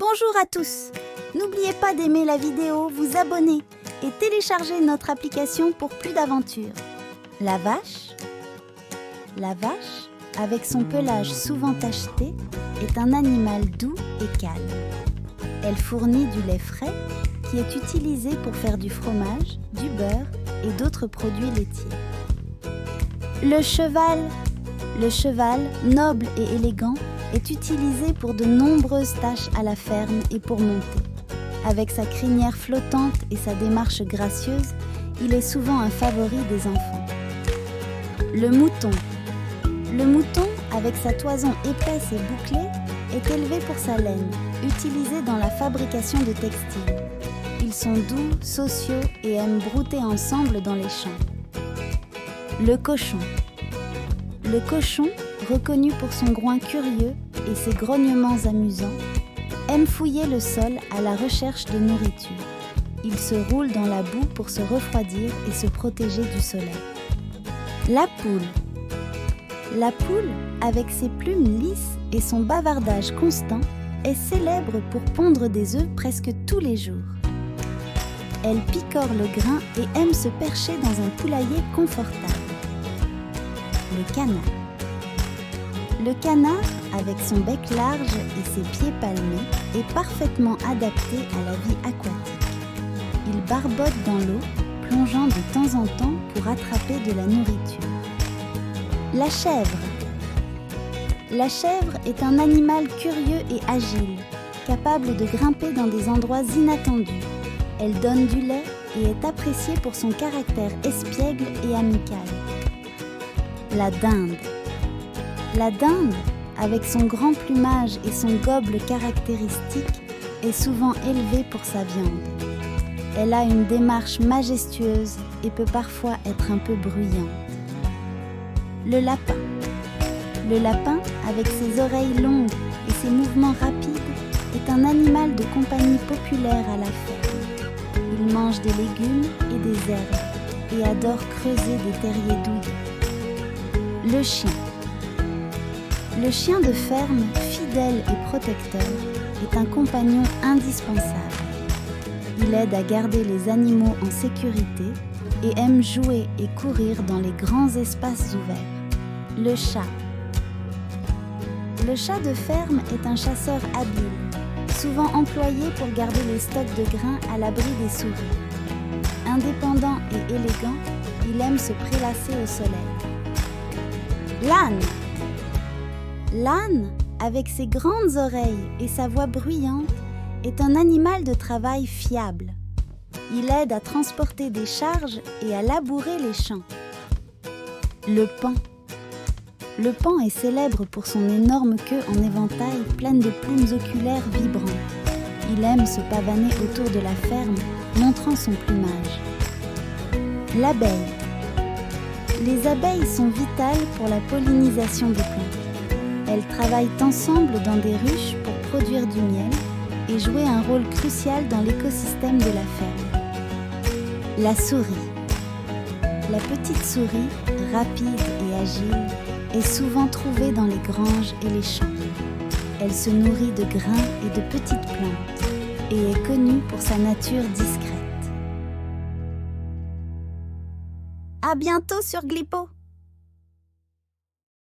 Bonjour à tous! N'oubliez pas d'aimer la vidéo, vous abonner et télécharger notre application pour plus d'aventures. La vache, avec son pelage souvent tacheté, est un animal doux et calme. Elle fournit du lait frais qui est utilisé pour faire du fromage, du beurre et d'autres produits laitiers. Le cheval, noble et élégant, est utilisé pour de nombreuses tâches à la ferme et pour monter. Avec sa crinière flottante et sa démarche gracieuse, il est souvent un favori des enfants. Le mouton, avec sa toison épaisse et bouclée, est élevé pour sa laine, utilisée dans la fabrication de textiles. Ils sont doux, sociaux et aiment brouter ensemble dans les champs. Le cochon, reconnu pour son groin curieux et ses grognements amusants, aime fouiller le sol à la recherche de nourriture. Il se roule dans la boue pour se refroidir et se protéger du soleil. La poule, avec ses plumes lisses et son bavardage constant, est célèbre pour pondre des œufs presque tous les jours. Elle picore le grain et aime se percher dans un poulailler confortable. Le canard, avec son bec large et ses pieds palmés, est parfaitement adapté à la vie aquatique. Il barbote dans l'eau, plongeant de temps en temps pour attraper de la nourriture. La chèvre est un animal curieux et agile, capable de grimper dans des endroits inattendus. Elle donne du lait et est appréciée pour son caractère espiègle et amical. La dinde, avec son grand plumage et son gobe caractéristique, est souvent élevée pour sa viande. Elle a une démarche majestueuse et peut parfois être un peu bruyante. Le lapin, avec ses oreilles longues et ses mouvements rapides, est un animal de compagnie populaire à la ferme. Il mange des légumes et des herbes et adore creuser des terriers douillets. Le chien de ferme, fidèle et protecteur, est un compagnon indispensable. Il aide à garder les animaux en sécurité et aime jouer et courir dans les grands espaces ouverts. Le chat de ferme est un chasseur habile, souvent employé pour garder les stocks de grains à l'abri des souris. Indépendant et élégant, il aime se prélasser au soleil. L'âne, avec ses grandes oreilles et sa voix bruyante, est un animal de travail fiable. Il aide à transporter des charges et à labourer les champs. Le paon est célèbre pour son énorme queue en éventail pleine de plumes oculaires vibrantes. Il aime se pavaner autour de la ferme, montrant son plumage. L'abeille. Les abeilles sont vitales pour la pollinisation des plantes. Elles travaillent ensemble dans des ruches pour produire du miel et jouer un rôle crucial dans l'écosystème de la ferme. La souris. La petite souris, rapide et agile, est souvent trouvée dans les granges et les champs. Elle se nourrit de grains et de petites plantes et est connue pour sa nature discrète. À bientôt sur Glipo!